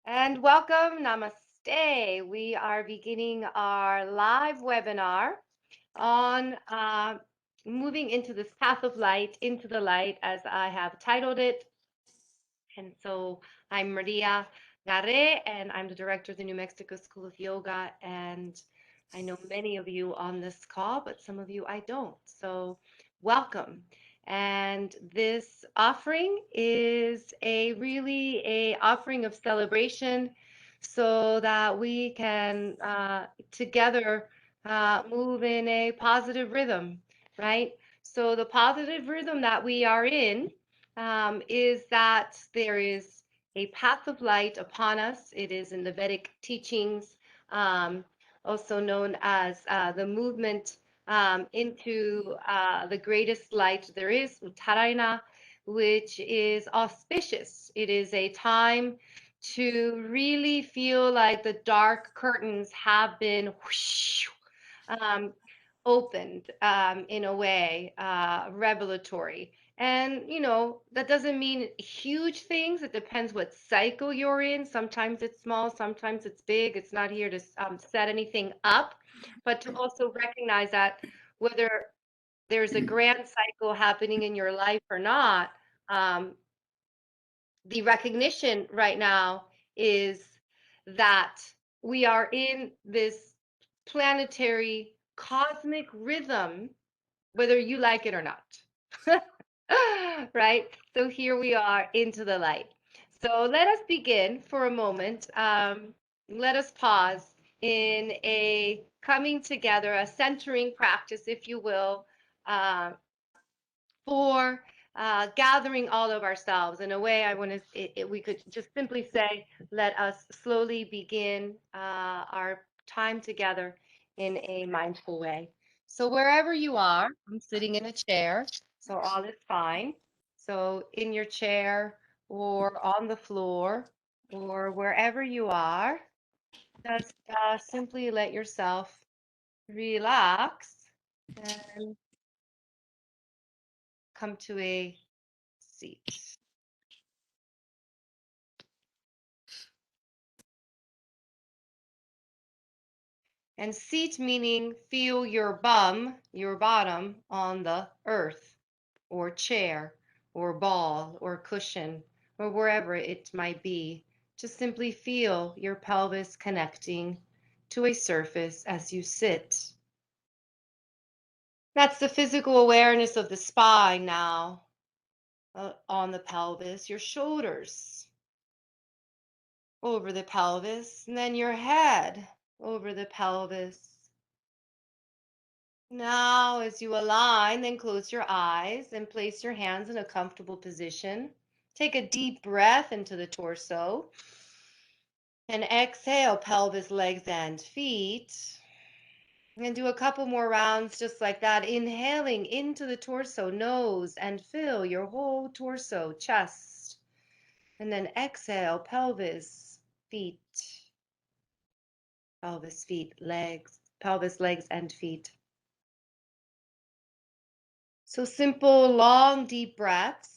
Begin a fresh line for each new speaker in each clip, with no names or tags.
And welcome, namaste. We are beginning our live webinar on moving into this path of light, into the light, as I have titled it. And so I'm Maria Garre, and I'm the director of the New Mexico School of Yoga. And I know many of you on this call, but some of you I don't. So welcome. And this offering is a offering of celebration so that we can together move in a positive rhythm, right? So the positive rhythm that we are in is that there is a path of light upon us. It is in the Vedic teachings, um, also known as the movement into the greatest light there is, Uttarayana, which is auspicious. It is a time to really feel like the dark curtains have been whoosh, um, opened in a way, revelatory. And, that doesn't mean huge things. It depends what cycle you're in. Sometimes it's small, sometimes it's big. It's not here to set anything up, but to also recognize that whether there's a grand cycle happening in your life or not, um, the recognition right now is that we are in this planetary cosmic rhythm, whether you like it or not. Right? So here we are into the light. So let us begin for a moment. Let us pause in a coming together, a centering practice, if you will, uh, for gathering all of ourselves. In a way, I want to, we could just simply say, let us slowly begin our time together in a mindful way. So wherever you are, I'm sitting in a chair, so all is fine. So in your chair or on the floor or wherever you are, just simply let yourself relax and come to a seat. And seat meaning feel your bum, your bottom on the earth or chair or ball or cushion or wherever it might be. Just simply feel your pelvis connecting to a surface as you sit. That's the physical awareness of the spine now on the pelvis, your shoulders over the pelvis, and then your head over the pelvis. Now, as you align, then close your eyes and place your hands in a comfortable position. Take a deep breath into the torso and exhale, pelvis, legs, and feet. And do a couple more rounds just like that, inhaling into the torso, nose, and fill your whole torso, chest. And then exhale, pelvis, feet, pelvis, feet, legs, pelvis, legs, and feet. So simple, long, deep breaths.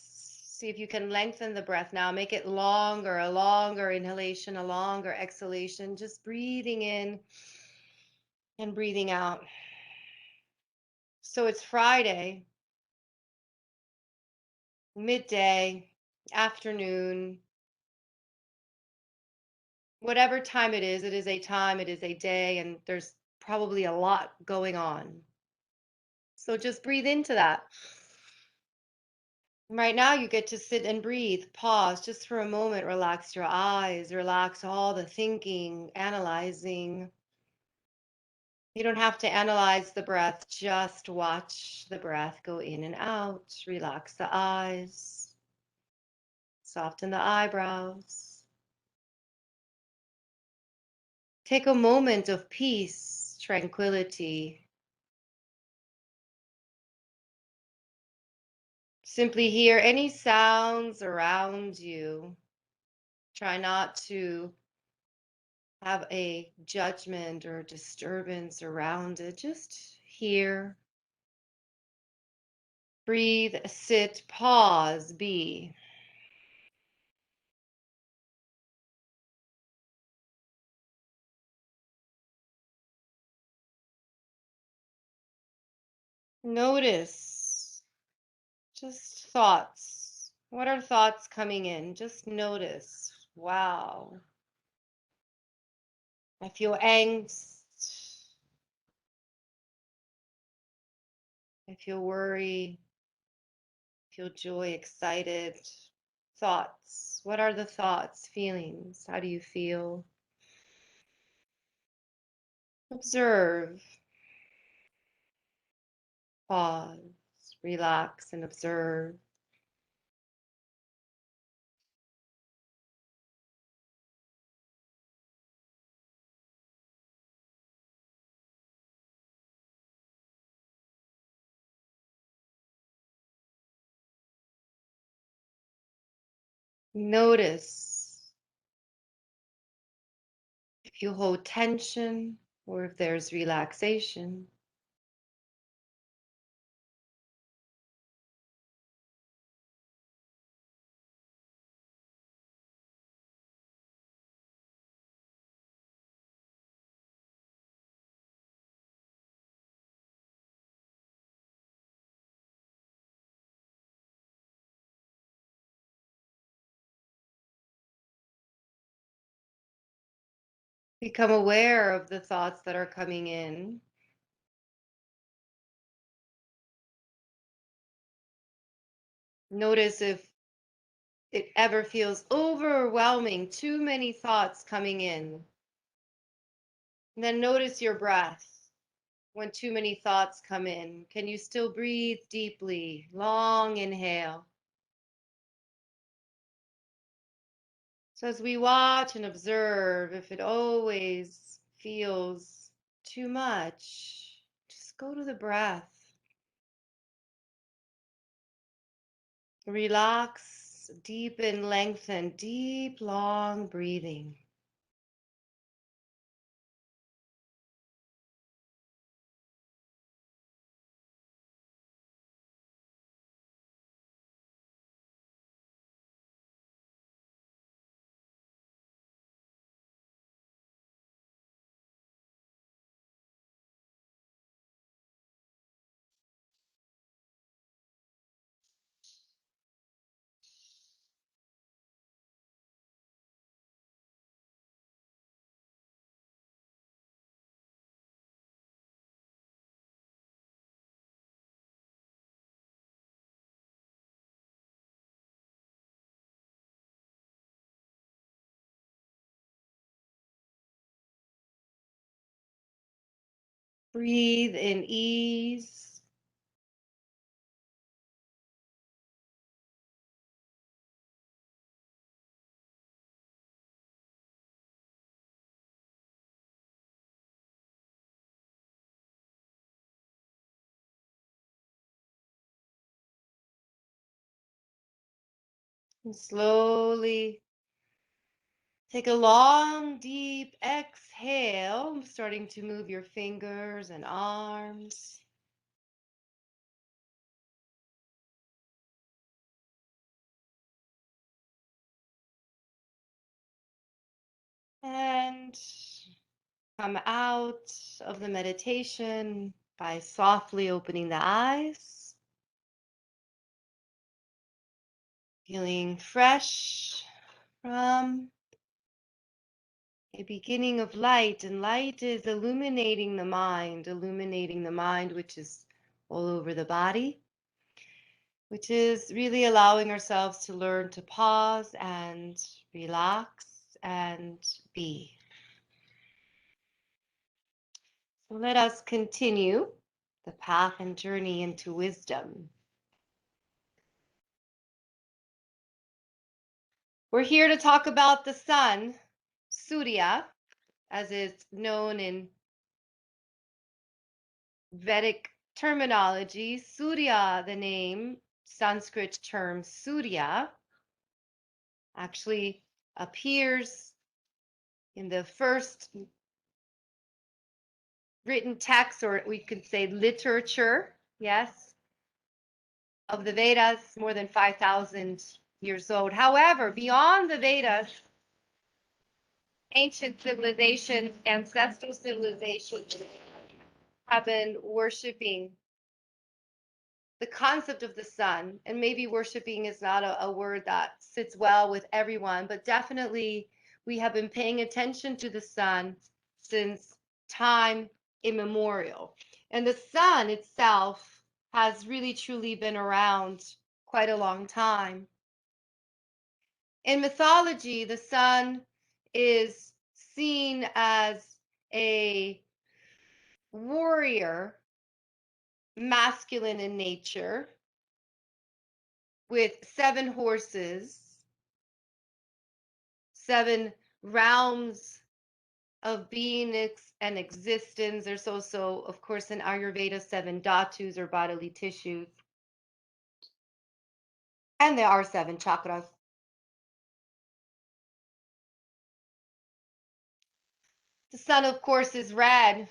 See if you can lengthen the breath now. Make it longer, a longer inhalation, a longer exhalation. Just breathing in and breathing out. So it's Friday, midday, afternoon, whatever time it is a time, it is a day, and there's probably a lot going on. So just breathe into that. Right now, you get to sit and breathe, pause just for a moment, relax your eyes, relax all the thinking, analyzing. You don't have to analyze the breath, just watch the breath go in and out. Relax the eyes, soften the eyebrows. Take a moment of peace, tranquility. Simply hear any sounds around you. Try not to have a judgment or disturbance around it. Just hear, breathe, sit, pause, be. Notice just thoughts. What are thoughts coming in? Just notice. Wow. I feel angst. I feel worry. I feel joy, excited. Thoughts. What are the thoughts, feelings? How do you feel? Observe, pause, relax, and observe. Notice if you hold tension or if there's relaxation. Become aware of the thoughts that are coming in. Notice if it ever feels overwhelming, too many thoughts coming in. And then notice your breath when too many thoughts come in. Can you still breathe deeply? Long inhale. So as we watch and observe, if it always feels too much, just go to the breath. Relax, deepen, lengthen, deep, long breathing. Breathe in ease. And slowly take a long, deep exhale, starting to move your fingers and arms. And come out of the meditation by softly opening the eyes, feeling fresh from a beginning of light. And light is illuminating the mind, which is all over the body, which is really allowing ourselves to learn to pause and relax and be. So let us continue the path and journey into wisdom. We're here to talk about the sun, Surya, as it's known in Vedic terminology. Surya, the name, Sanskrit term Surya, actually appears in the first written text, or we could say literature, yes, of the Vedas, more than 5,000 years old. However, beyond the Vedas, ancient civilizations, ancestral civilizations have been worshiping the concept of the sun, and maybe worshiping is not a word that sits well with everyone, but definitely we have been paying attention to the sun since time immemorial. And the sun itself has really truly been around quite a long time. In mythology, the sun is seen as a warrior, masculine in nature, with 7 horses, 7 realms of beingness and existence. There's also, of course, in Ayurveda, 7 dhatus or bodily tissues. And there are 7 chakras. The sun, of course, is red,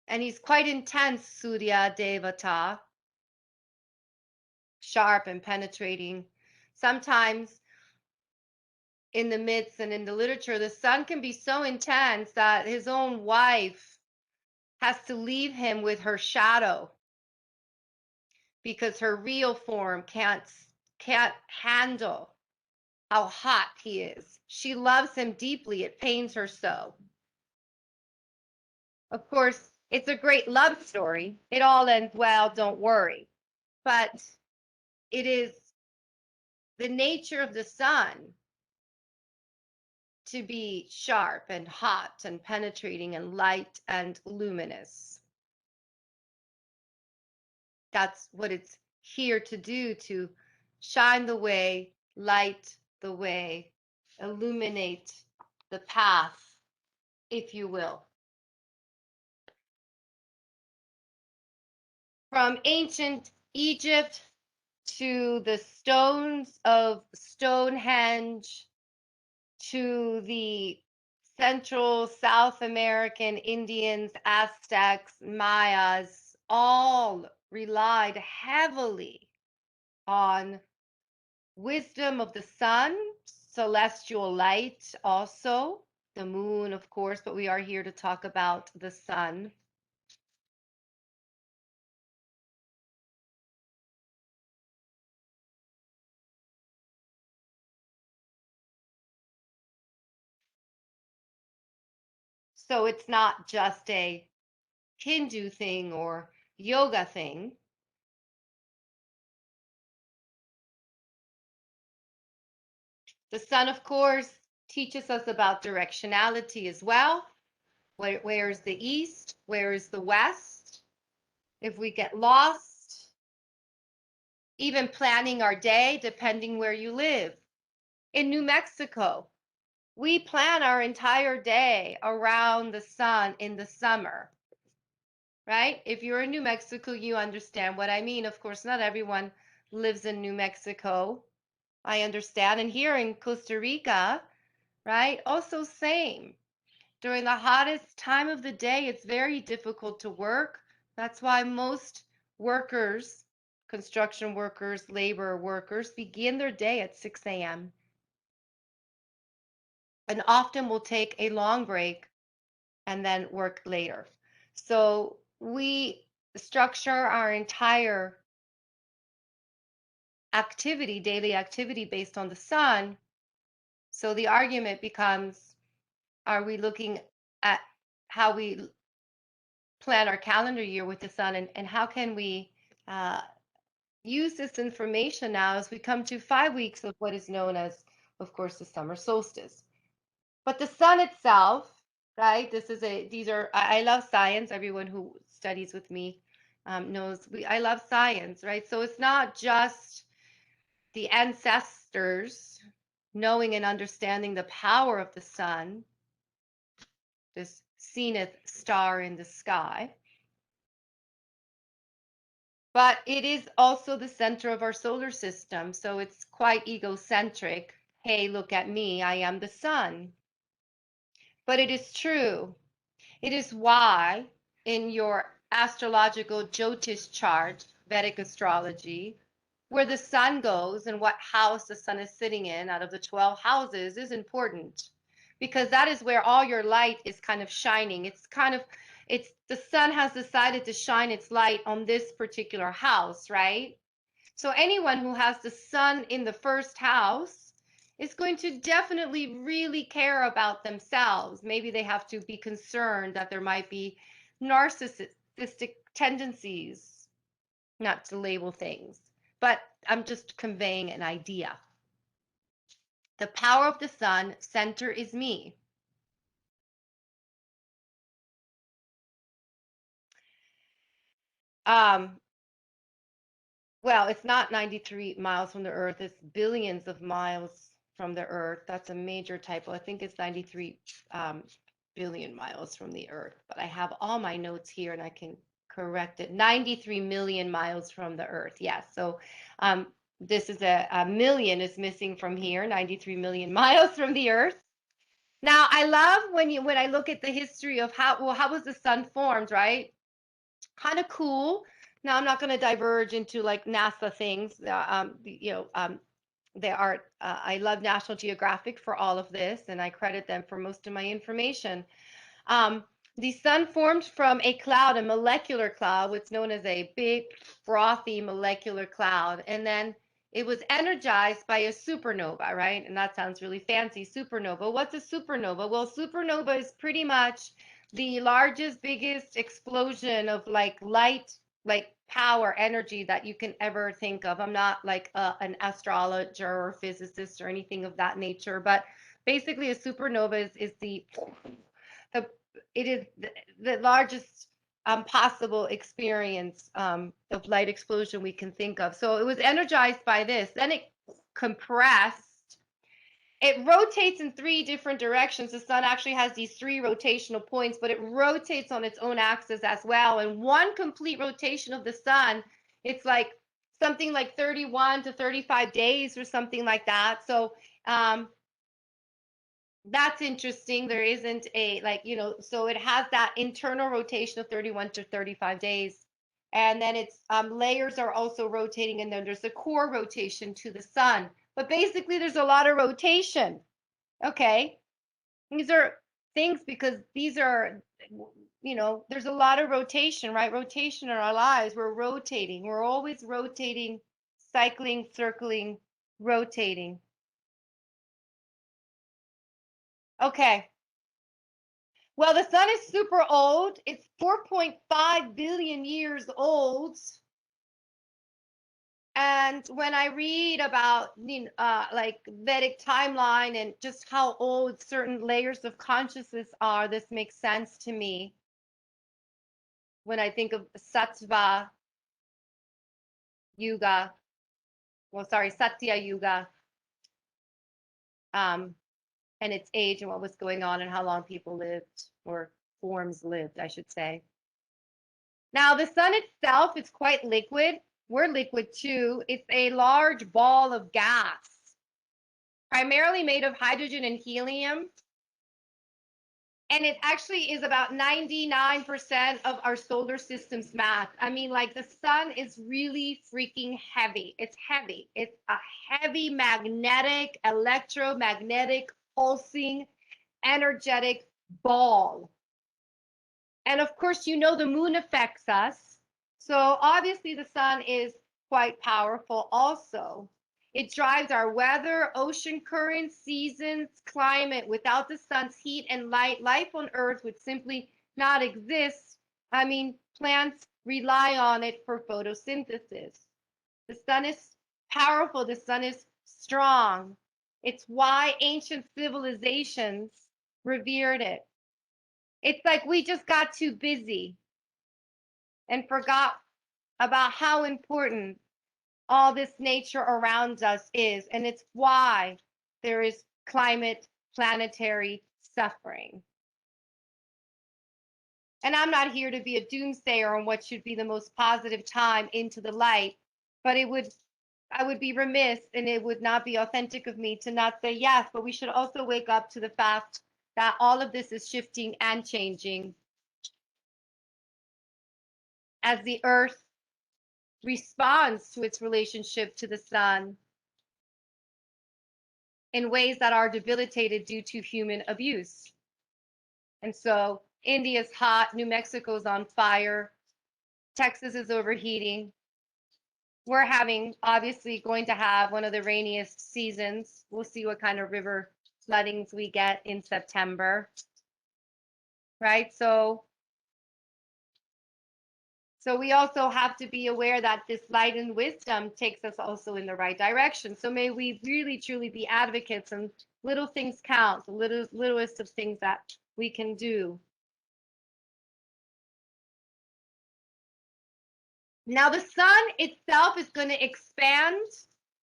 and he's quite intense, Surya Devata, sharp and penetrating. Sometimes in the myths and in the literature, the sun can be so intense that his own wife has to leave him with her shadow because her real form can't handle how hot he is. She loves him deeply. It pains her so. Of course, it's a great love story. It all ends well, don't worry. But it is the nature of the sun to be sharp and hot and penetrating and light and luminous. That's what it's here to do, to shine the way, light the way, illuminate the path, if you will. From ancient Egypt to the stones of Stonehenge to the Central South American Indians, Aztecs, Mayas, all relied heavily on wisdom of the sun, celestial light also, the moon, of course, but we are here to talk about the sun. So it's not just a Hindu thing or yoga thing. The sun, of course, teaches us about directionality as well. Where's the east? Where is the west? If we get lost, even planning our day, depending where you live. In New Mexico, we plan our entire day around the sun in the summer, right? If you're in New Mexico, you understand what I mean. Of course, not everyone lives in New Mexico. I understand. And here in Costa Rica, right? Also same. During the hottest time of the day, it's very difficult to work. That's why most workers, construction workers, labor workers, begin their day at 6 a.m. and often will take a long break and then work later. So we structure our entire activity, daily activity based on the sun. So the argument becomes, are we looking at how we plan our calendar year with the sun, and how can we use this information now as we come to 5 weeks of what is known as, of course, the summer solstice. But the sun itself, right? I love science. Everyone who studies with me knows I love science, right? So it's not just the ancestors knowing and understanding the power of the sun, this zenith star in the sky, but it is also the center of our solar system. So it's quite egocentric. Hey, look at me, I am the sun. But it is true. It is why in your astrological Jyotish chart, Vedic astrology, where the sun goes and what house the sun is sitting in out of the 12 houses is important, because that is where all your light is kind of shining. It's kind of it's the sun has decided to shine its light on this particular house, right? So anyone who has the sun in the first house is going to definitely really care about themselves. Maybe they have to be concerned that there might be narcissistic tendencies, not to label things, but I'm just conveying an idea. The power of the sun, center is me. Um, well, it's not 93 miles from the Earth. It's billions of miles from the Earth. That's a major typo. I think it's 93 billion miles from the Earth. But I have all my notes here and I can correct it. 93 million miles from the Earth. Yes. So this is a million is missing from here. 93 million miles from the Earth. Now, I love when I look at the history of how was the sun formed, right? Kind of cool. Now, I'm not going to diverge into like NASA things. They are. I love National Geographic for all of this, and I credit them for most of my information. Um, the sun formed from a cloud, a molecular cloud, what's known as a big, frothy molecular cloud. And then it was energized by a supernova, right? And that sounds really fancy, supernova. What's a supernova? Well, supernova is pretty much the largest, biggest explosion of like light, like power, energy that you can ever think of. I'm not like an astrologer or physicist or anything of that nature, but basically a supernova is the it is the largest possible experience of light explosion we can think of. So it was energized by this. Then it compressed. It rotates in three different directions. The sun actually has these three rotational points, but it rotates on its own axis as well. And one complete rotation of the sun, it's like something like 31 to 35 days or something like that. So that's interesting. There isn't a so it has that internal rotation of 31 to 35 days. And then its layers are also rotating, and then there's a core rotation to the sun. But basically, there's a lot of rotation. Okay. These are things because these are, there's a lot of rotation, right? Rotation in our lives. We're rotating. We're always rotating, cycling, circling, rotating. Okay. Well, the sun is super old. It's 4.5 billion years old. And when I read about like Vedic timeline and just how old certain layers of consciousness are, this makes sense to me. When I think of Sattva Yuga, Satya Yuga, and its age and what was going on and how long people lived, or forms lived, I should say. Now, the sun itself is quite liquid. We're liquid too. It's a large ball of gas, primarily made of hydrogen and helium. And it actually is about 99% of our solar system's mass. I mean, like the sun is really freaking heavy. It's heavy. It's a heavy magnetic, electromagnetic, pulsing, energetic ball. And of course, the moon affects us. So obviously, the sun is quite powerful also. It drives our weather, ocean currents, seasons, climate. Without the sun's heat and light, life on Earth would simply not exist. I mean, plants rely on it for photosynthesis. The sun is powerful, the sun is strong. It's why ancient civilizations revered it. It's like we just got too busy and forgot about how important all this nature around us is. And it's why there is climate planetary suffering. And I'm not here to be a doomsayer on what should be the most positive time into the light, but I would be remiss and it would not be authentic of me to not say yes, but we should also wake up to the fact that all of this is shifting and changing as the earth responds to its relationship to the sun in ways that are debilitated due to human abuse. And so India's hot. New Mexico's on fire. Texas is overheating. We're obviously going to have one of the rainiest seasons. We'll see what kind of river floodings we get in September, right? So we also have to be aware that this light and wisdom takes us also in the right direction. So may we really truly be advocates, and little things count, the littlest of things that we can do. Now the sun itself is going to expand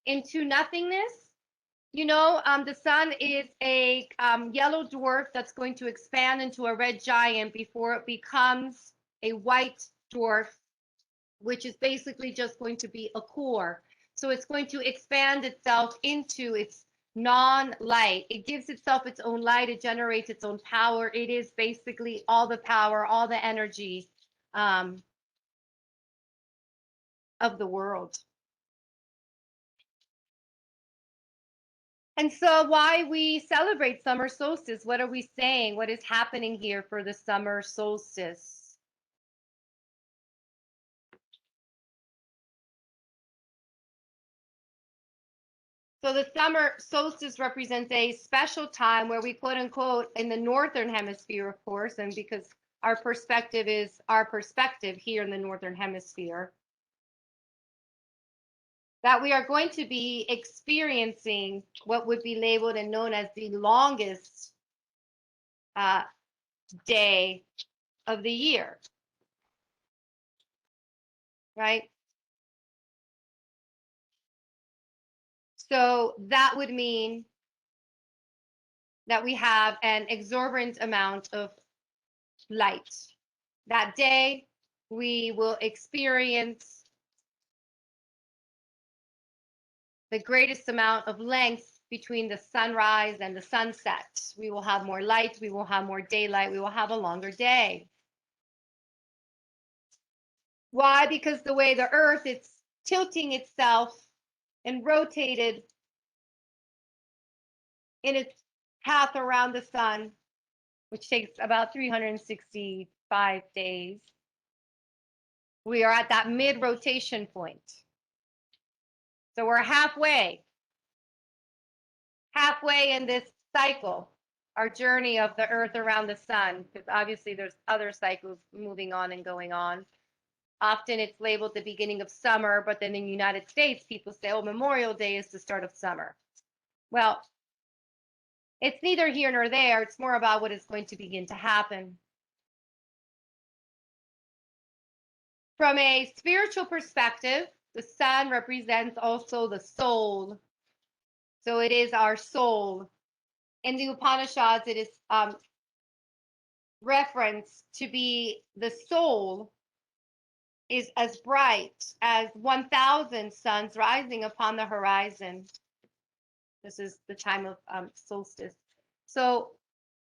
into nothingness. You know, the sun is a yellow dwarf that's going to expand into a red giant before it becomes a white dwarf, which is basically just going to be a core. So it's going to expand itself into its non-light. It gives itself its own light. It generates its own power. It is basically all the power, all the energy of the world. And so why we celebrate summer solstice? What are we saying? What is happening here for the summer solstice? So the summer solstice represents a special time where we quote unquote in the northern hemisphere, of course, and because our perspective is our perspective here in the northern hemisphere, that we are going to be experiencing what would be labeled and known as the longest day of the year, right? So that would mean that we have an exorbitant amount of light. That day, we will experience the greatest amount of length between the sunrise and the sunset. We will have more light, we will have more daylight, we will have a longer day. Why? Because the way the earth is tilting itself and rotated in its path around the sun, which takes about 365 days. We are at that mid-rotation point. So we're halfway in this cycle, our journey of the earth around the sun, because obviously there's other cycles moving on and going on. Often it's labeled the beginning of summer, but then in the United States, people say, oh, Memorial Day is the start of summer. Well, it's neither here nor there. It's more about what is going to begin to happen. From a spiritual perspective, the sun represents also the soul. So it is our soul. In the Upanishads, it is referenced to be the soul is as bright as 1,000 suns rising upon the horizon. This is the time of solstice. So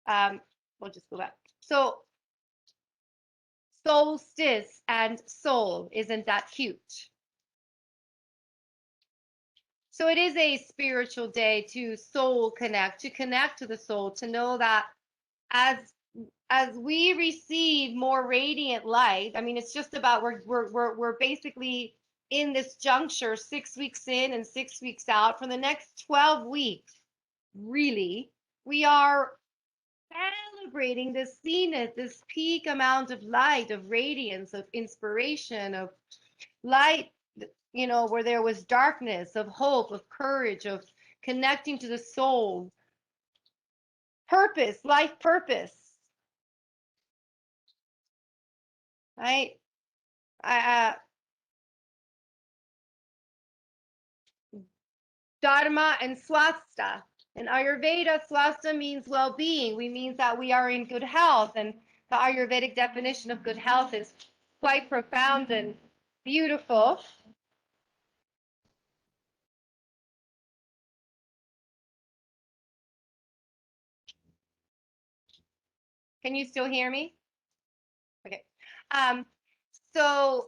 we'll just go back. So solstice and soul, isn't that cute? So it is a spiritual day to soul connect, to connect to the soul, to know that as we receive more radiant light, I mean, it's just about we're basically in this juncture 6 weeks in and 6 weeks out. For the next 12 weeks, really, we are celebrating this zenith, this peak amount of light, of radiance, of inspiration, of light, you know, where there was darkness, of hope, of courage, of connecting to the soul. Purpose, life purpose, right? Dharma and swasta. In Ayurveda, swasta means well-being. We means that we are in good health, and the Ayurvedic definition of good health is quite profound and beautiful. Can you still hear me? Okay. So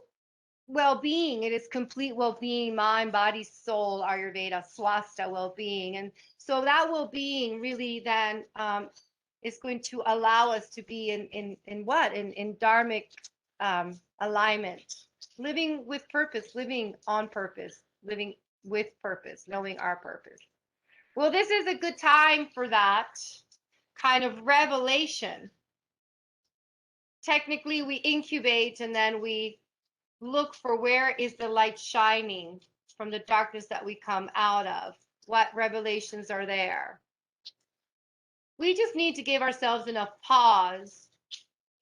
well-being, it is complete well-being, mind, body, soul, Ayurveda, swasta, well-being. And so that well-being really then is going to allow us to be in what? In dharmic alignment, living with purpose, living on purpose, living with purpose, knowing our purpose. Well, this is a good time for that kind of revelation. Technically, we incubate and then we look for where is the light shining from the darkness that we come out of. What revelations are there? We just need to give ourselves enough pause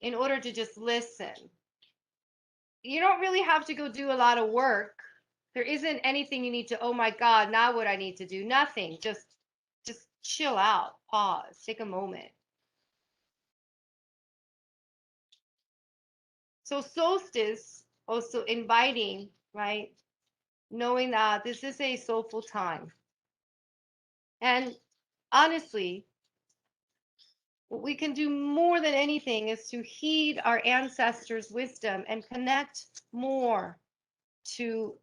in order to just listen. You don't really have to go do a lot of work. There isn't anything you need to, oh my God, now what I need to do. Nothing. Just chill out, pause, take a moment. So solstice also inviting, right? Knowing that this is a soulful time. And honestly, what we can do more than anything is to heed our ancestors' wisdom and connect more to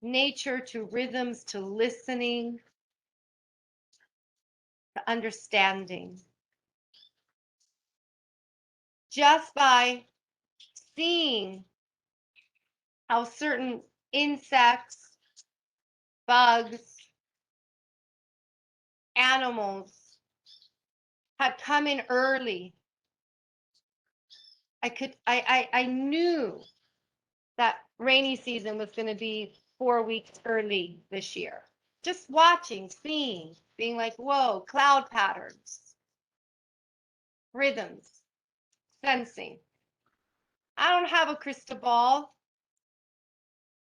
nature, to rhythms, to listening, to understanding. Just by seeing how certain insects, bugs, animals had come in early, I knew that rainy season was going to be 4 weeks early this year. Just watching, seeing, being like, whoa, cloud patterns, rhythms, sensing. I don't have a crystal ball.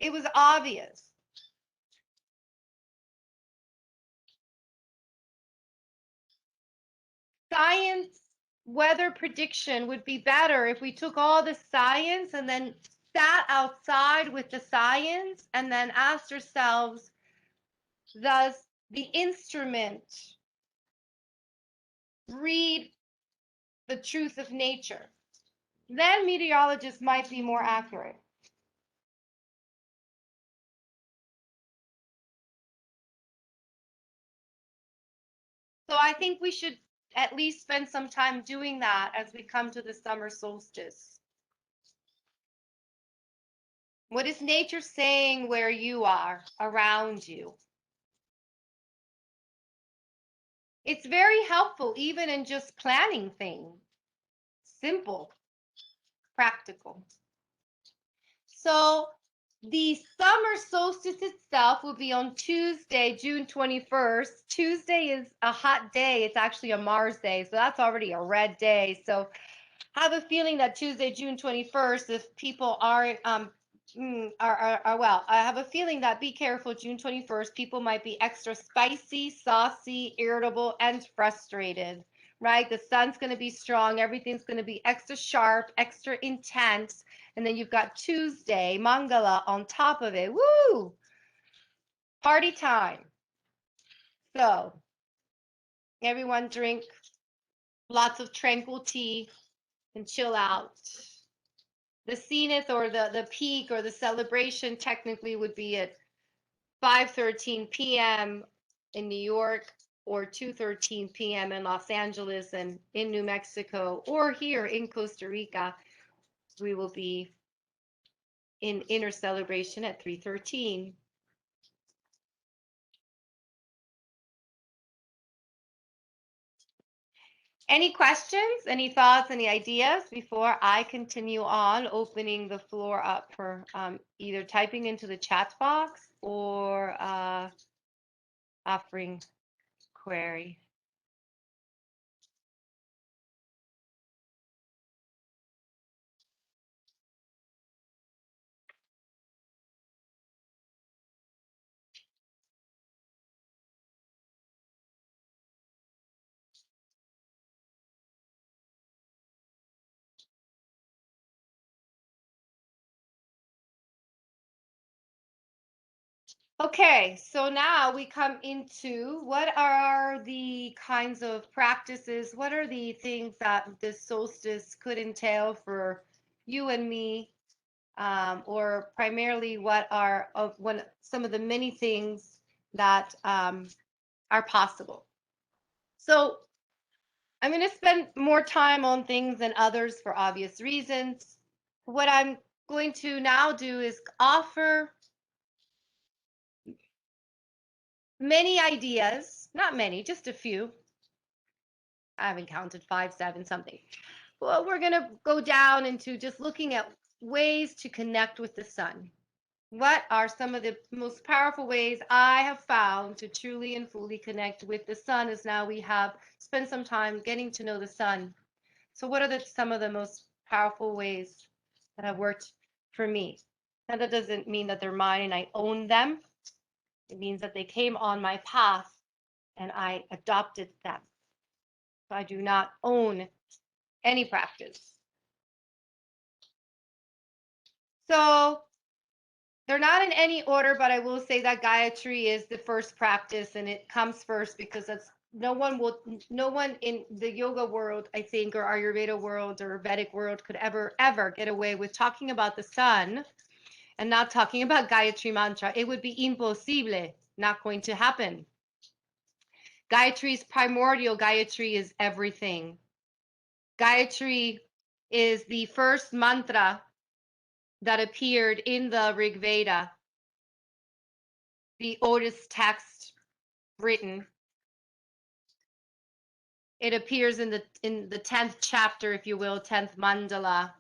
It was obvious. Science weather prediction would be better if we took all the science and then sat outside with the science and then asked ourselves, does the instrument read the truth of nature? Then meteorologists might be more accurate. So I think we should at least spend some time doing that as we come to the summer solstice. What is nature saying where you are, around you? It's very helpful even in just planning things. Simple, practical. So the summer solstice itself will be on Tuesday, June 21st. Tuesday is a hot day. It's actually a Mars day, so that's already a red day. So I have a feeling that Tuesday, June 21st, if people aren't well, I have a feeling that be careful, June 21st, people might be extra spicy, saucy, irritable, and frustrated, right? The sun's going to be strong. Everything's going to be extra sharp, extra intense. And then you've got Tuesday, Mangala on top of it. Woo! Party time. So everyone drink lots of tranquil tea and chill out. The zenith or the peak or the celebration technically would be at 5:13 p.m. in New York or 2:13 p.m. in Los Angeles and in New Mexico or here in Costa Rica. We will be in inner celebration at 3:13. Any questions, any thoughts, any ideas before I continue on opening the floor up for either typing into the chat box or offering query? Okay, so now we come into what are the kinds of practices, what are the things that this solstice could entail for you and me, or primarily what are some of the many things that are possible. So I'm going to spend more time on things than others for obvious reasons. What I'm going to now do is offer many ideas, not many, just a few. I haven't counted, 5, 7, something. Well, we're going to go down into just looking at ways to connect with the sun. What are some of the most powerful ways I have found to truly and fully connect with the sun, as now we have spent some time getting to know the sun. So what are some of the most powerful ways that have worked for me? Now, that doesn't mean that they're mine and I own them. It means that they came on my path and I adopted them. So I do not own any practice. So they're not in any order, but I will say that Gayatri is the first practice, and it comes first because that's no one in the yoga world, I think, or Ayurveda world or Vedic world could ever get away with talking about the sun and not talking about Gayatri mantra. It would be impossible, not going to happen. Gayatri is primordial. Gayatri is everything. Gayatri is the first mantra that appeared in the Rig Veda, the oldest text written. It appears in the 10th chapter, if you will, 10th mandala.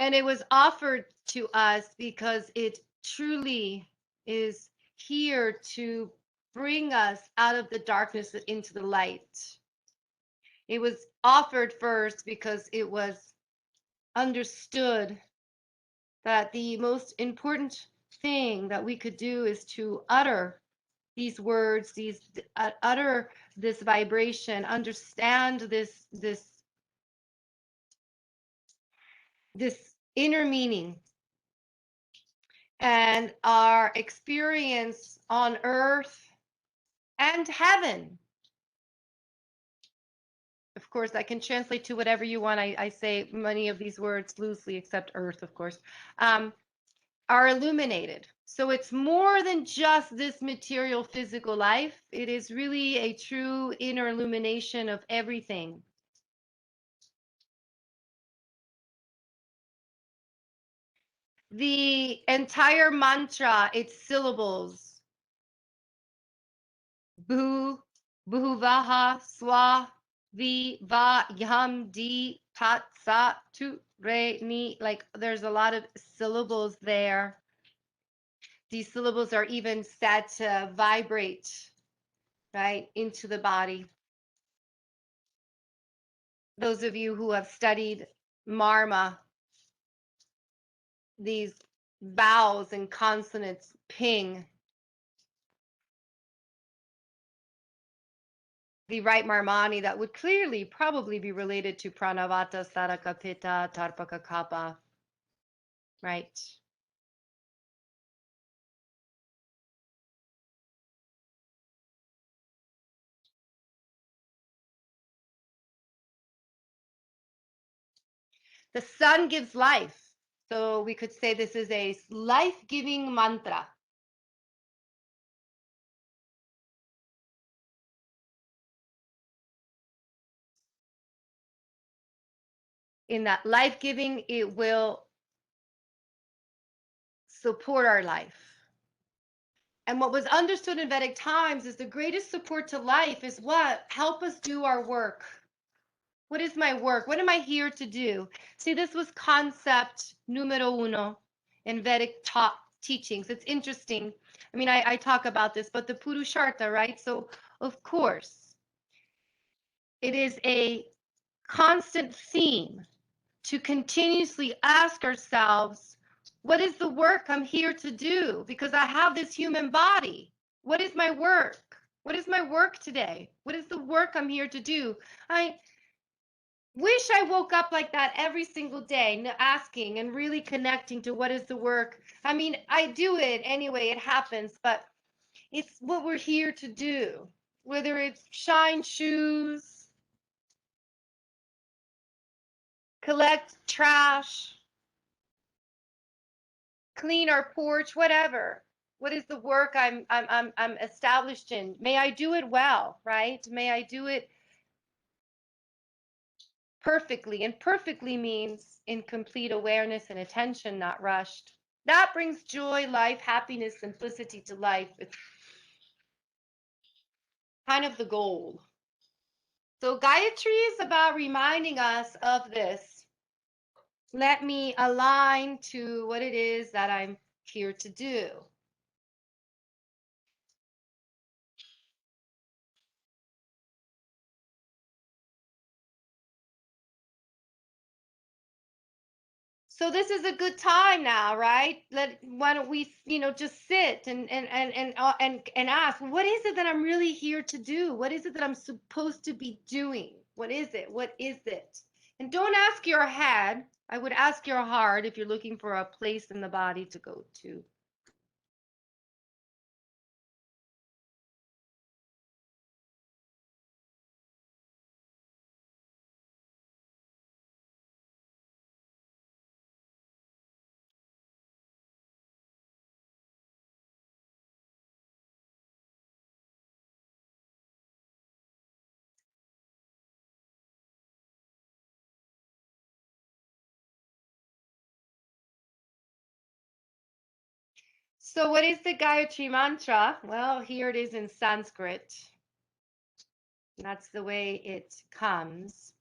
And it was offered to us because it truly is here to bring us out of the darkness into the light. It was offered first because it was understood that the most important thing that we could do is to utter these words, utter this vibration, understand this inner meaning, and our experience on earth and heaven. Of course, I can translate to whatever you want. I say many of these words loosely, except earth, of course, are illuminated. So it's more than just this material physical life. It is really a true inner illumination of everything. The entire mantra, its syllables, bhu, bhuvaha, swa, vi, va, yam, di, tat, sa, tu, re, ni. Like there's a lot of syllables there. These syllables are even said to vibrate, right, into the body. Those of you who have studied Marma, these vowels and consonants ping. The right Marmani that would clearly probably be related to Pranavata, Saraka, Pitta, Tarpaka, Kappa, right? The sun gives life. So we could say this is a life-giving mantra. In that life-giving, it will support our life. And what was understood in Vedic times is the greatest support to life is what? Help us do our work. What is my work? What am I here to do? See, this was concept numero uno in Vedic teachings. It's interesting. I mean, I talk about this, but the Purushartha, right? So, of course, it is a constant theme to continuously ask ourselves, what is the work I'm here to do? Because I have this human body. What is my work? What is my work today? What is the work I'm here to do? I wish I woke up like that every single day, asking and really connecting to what is the work. I mean, I do it anyway, it happens, but it's what we're here to do. Whether it's shine shoes, collect trash, clean our porch, whatever. What is the work I'm established in? May I do it well, right? May I do it perfectly. And perfectly means in complete awareness and attention, not rushed. That brings joy, life, happiness, simplicity to life. It's kind of the goal. So Gayatri is about reminding us of this. Let me align to what it is that I'm here to do. So this is a good time now, right? Why don't we, just sit and ask, what is it that I'm really here to do? What is it that I'm supposed to be doing? What is it? What is it? And don't ask your head. I would ask your heart if you're looking for a place in the body to go to. So what is the Gayatri mantra? Well, here it is in Sanskrit. That's the way it comes.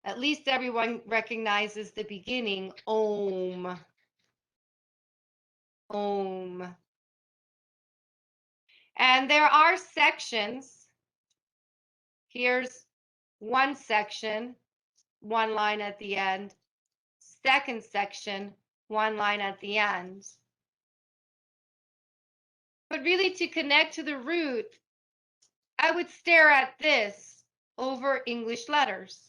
At least everyone recognizes the beginning, Om. Om. And there are sections. Here's one section, one line at the end. Second section, one line at the end. But really, to connect to the root, I would stare at this over English letters.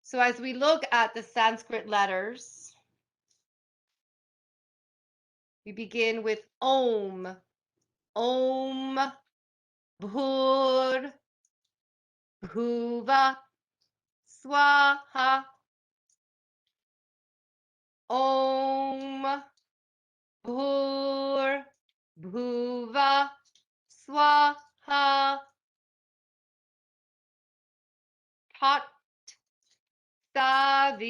So as we look at the Sanskrit letters, we begin with Om. Om, Bhur, Bhuva, Swaha. Om, Bhur, Bhuva, Swaha. Tat Savitur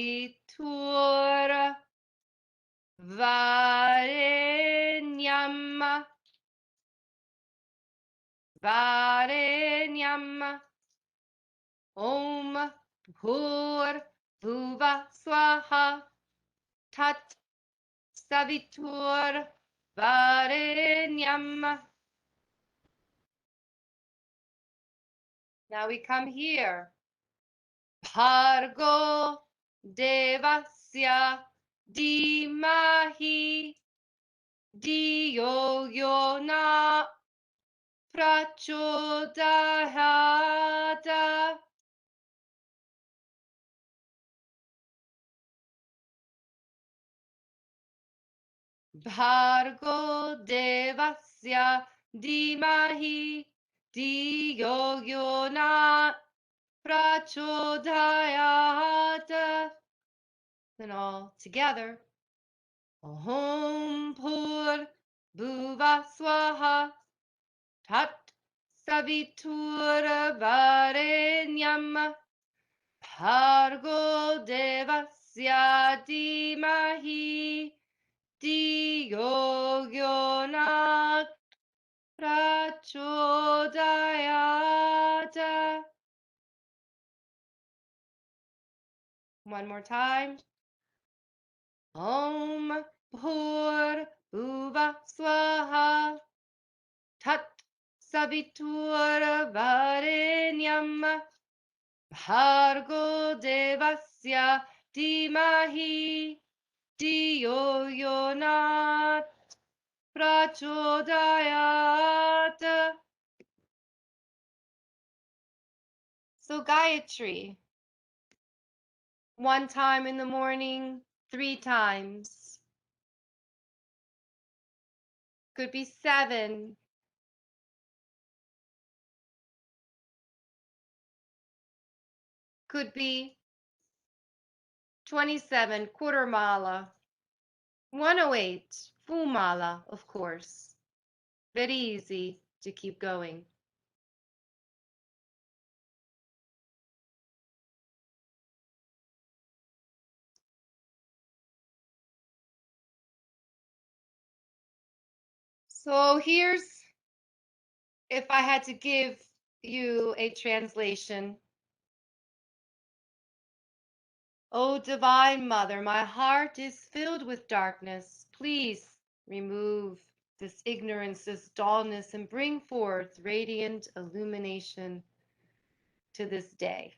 Varenyam. Varenyam. Om Bhur Bhuva Swaha. Tat Savitur Varenyam. Now we come here. Bhargo Devasya Dhimahi Dhiyo Yona Prachodayata. Bhargo Devasya Dhimahi Dhiyo Yona Prachodayata. Then all together. Om Pur Bhuva Swaha Tat Savitur Varenyam Bhargo Devasya Dhimahi Dhiyo Yona Prachodayata. One more time. Om Bhur Bhuva Swaha Tat Savitur Varenyam Bhargo Devasya Dhimahi Dhiyo Yona Prachodayat. So Gayatri, one time in the morning, 3 times. Could be 7. Could be 27, quarter mala. 108, full mala, of course. Very easy to keep going. So here's, if I had to give you a translation. O Divine Mother, my heart is filled with darkness. Please remove this ignorance, this dullness, and bring forth radiant illumination to this day.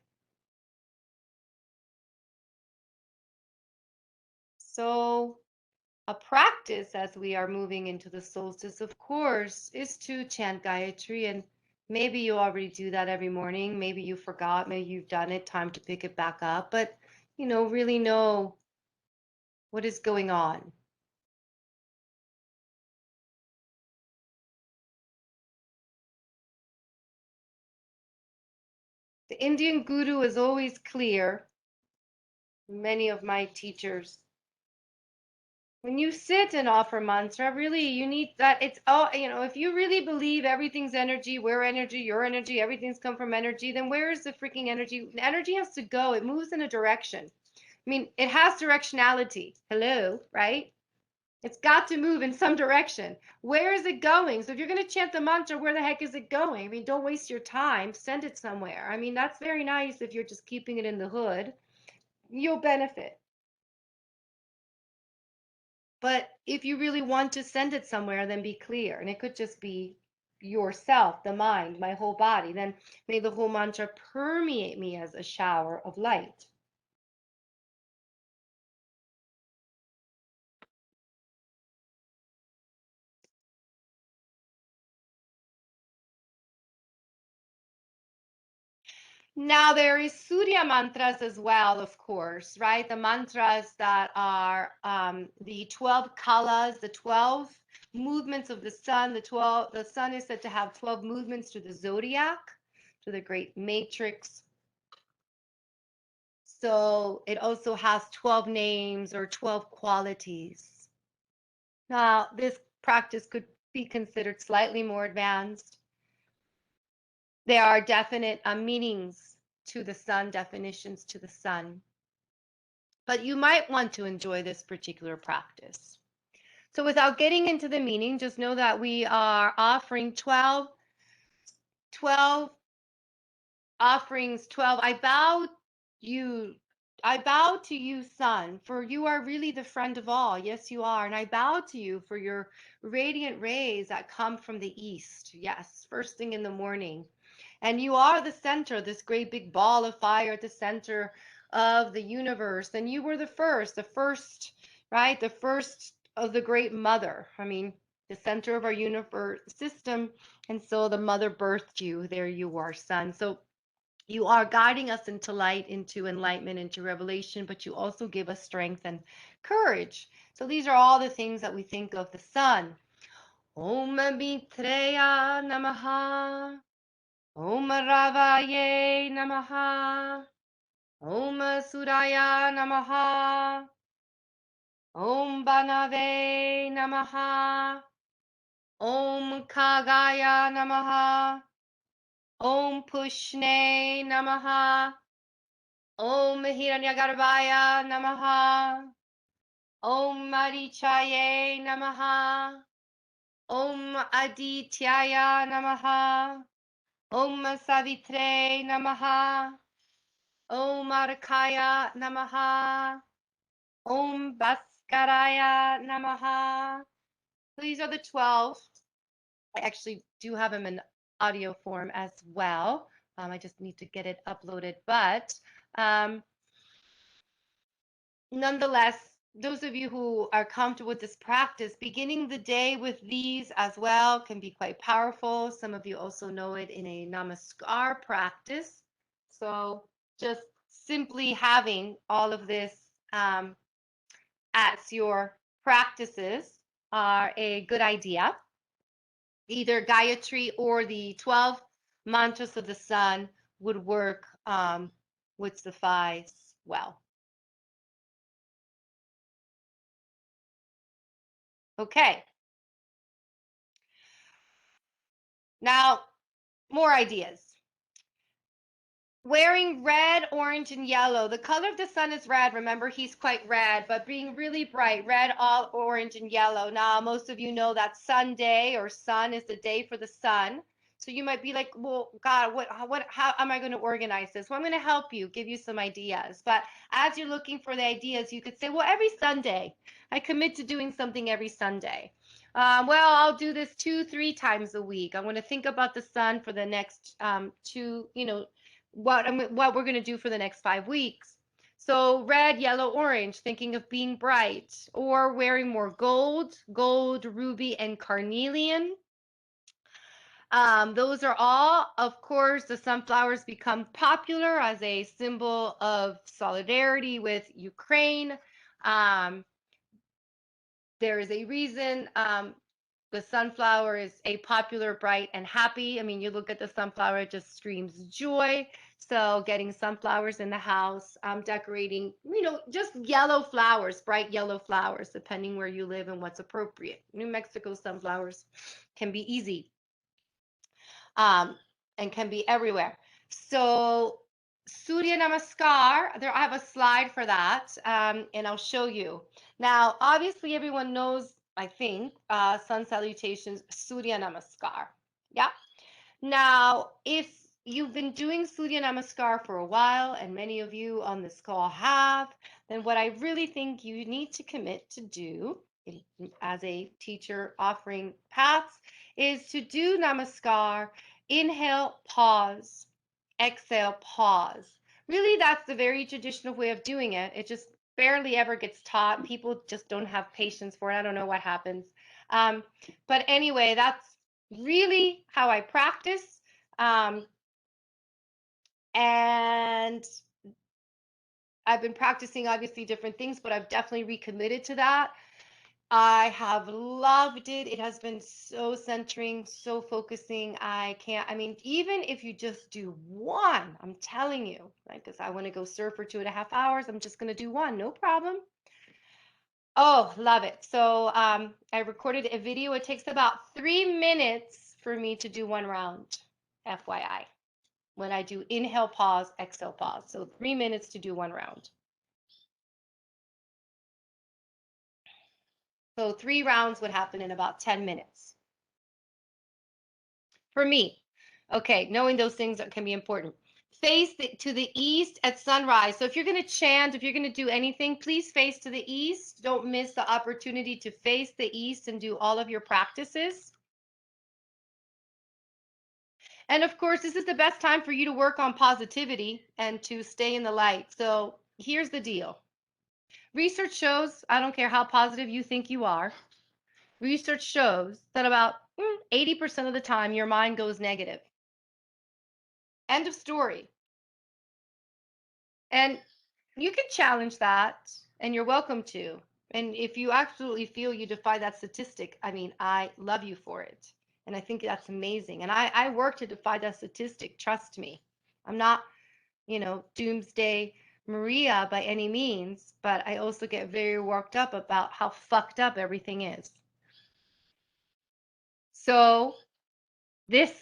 So, a practice as we are moving into the solstice, of course, is to chant Gayatri. And maybe you already do that every morning. Maybe you forgot. Maybe you've done it. Time to pick it back up. But, really know what is going on. The Indian guru is always clear. Many of my teachers, when you sit and offer mantra, really you need that. It's all, if you really believe everything's energy, we're energy, your energy, everything's come from energy, then where is the freaking energy? Energy has to go. It moves in a direction. I mean, it has directionality. Hello, right? It's got to move in some direction. Where is it going? So if you're going to chant the mantra, where the heck is it going? I mean, don't waste your time. Send it somewhere. I mean, that's very nice if you're just keeping it in the hood. You'll benefit. But if you really want to send it somewhere, then be clear. And it could just be yourself, the mind, my whole body. Then may the whole mantra permeate me as a shower of light. Now there is Surya Mantras as well, of course, right? The mantras that are the 12 kalas, the 12 movements of the sun. The sun is said to have 12 movements to the zodiac, to the great matrix. So it also has 12 names or 12 qualities. Now, this practice could be considered slightly more advanced. There are definite meanings to the sun, definitions to the sun. But you might want to enjoy this particular practice. So without getting into the meaning, just know that we are offering 12 offerings. 12. I bow to you, sun, for you are really the friend of all. Yes, you are. And I bow to you for your radiant rays that come from the east. Yes, first thing in the morning. And you are the center, this great big ball of fire at the center of the universe. And you were the first, right? The first of the great mother. I mean, the center of our universe system. And so the mother birthed you. There you are, son. So you are guiding us into light, into enlightenment, into revelation, but you also give us strength and courage. So these are all the things that we think of the sun. Om Mitreya Namaha. Om Ravaye Namaha. Om Suraya Namaha. Om Banave Namaha. Om Kagaya Namaha. Om Pushne Namaha. Om Hiranyagarbhaya Namaha. Om Marichaye Namaha. Om Adityaya Namaha. Om Savitre Namaha. Om Arkaya Namaha. Om Bhaskaraya Namaha. These are the 12. I actually do have them in audio form as well. I just need to get it uploaded. But nonetheless, those of you who are comfortable with this practice, beginning the day with these as well can be quite powerful. Some of you also know it in a namaskar practice. So just simply having all of this as your practices are a good idea. Either Gayatri or the 12 mantras of the sun would work, would suffice well. Okay. Now, more ideas. Wearing red, orange, and yellow. The color of the sun is red. Remember, he's quite red, but being really bright, red, all orange, and yellow. Now, most of you know that Sunday or sun is the day for the sun. So you might be like, well, God, how am I going to organize this? Well, I'm going to help you, give you some ideas. But as you're looking for the ideas, you could say, well, every Sunday, I commit to doing something every Sunday. Well, I'll do this 2, 3 times a week. I'm going to think about the sun for the next two, what we're going to do for the next 5 weeks. So red, yellow, orange, thinking of being bright, or wearing more gold, ruby, and carnelian. Those are all, of course, the sunflowers become popular as a symbol of solidarity with Ukraine. Um, there is a reason the sunflower is a popular, bright, and happy. I mean, you look at the sunflower, it just screams joy. So getting sunflowers in the house, decorating, just yellow flowers, bright yellow flowers, depending where you live and what's appropriate. New Mexico sunflowers can be easy, and can be everywhere. So Surya Namaskar, there I have a slide for that, and I'll show you. Now, obviously, everyone knows, I think, sun salutations, Surya Namaskar. Yeah. Now, if you've been doing Surya Namaskar for a while, and many of you on this call have, then what I really think you need to commit to do as a teacher offering paths is to do Namaskar, inhale, pause, exhale, pause. Really, that's the very traditional way of doing it. It just barely ever gets taught. People just don't have patience for it. I don't know what happens. But anyway, that's really how I practice. And I've been practicing obviously different things, but I've definitely recommitted to that. I have loved it. It has been so centering, so focusing. I mean, even if you just do one, I'm telling you, right? Because I want to go surf for 2.5 hours. I'm just going to do one, no problem. Oh, love it. So I recorded a video. It takes about 3 minutes for me to do one round, FYI, when I do inhale, pause, exhale, pause. So 3 minutes to do one round. So 3 rounds would happen in about 10 minutes. For me, okay, knowing those things can be important. Face to the east at sunrise. So if you're going to chant, if you're going to do anything, please face to the east. Don't miss the opportunity to face the east and do all of your practices. And of course, this is the best time for you to work on positivity and to stay in the light. So here's the deal. Research shows, I don't care how positive you think you are, research shows that about 80% of the time your mind goes negative. End of story. And you can challenge that, and you're welcome to. And if you absolutely feel you defy that statistic, I mean, I love you for it. And I think that's amazing. And I work to defy that statistic. Trust me. I'm not, doomsday Maria by any means, but I also get very worked up about how fucked up everything is. So this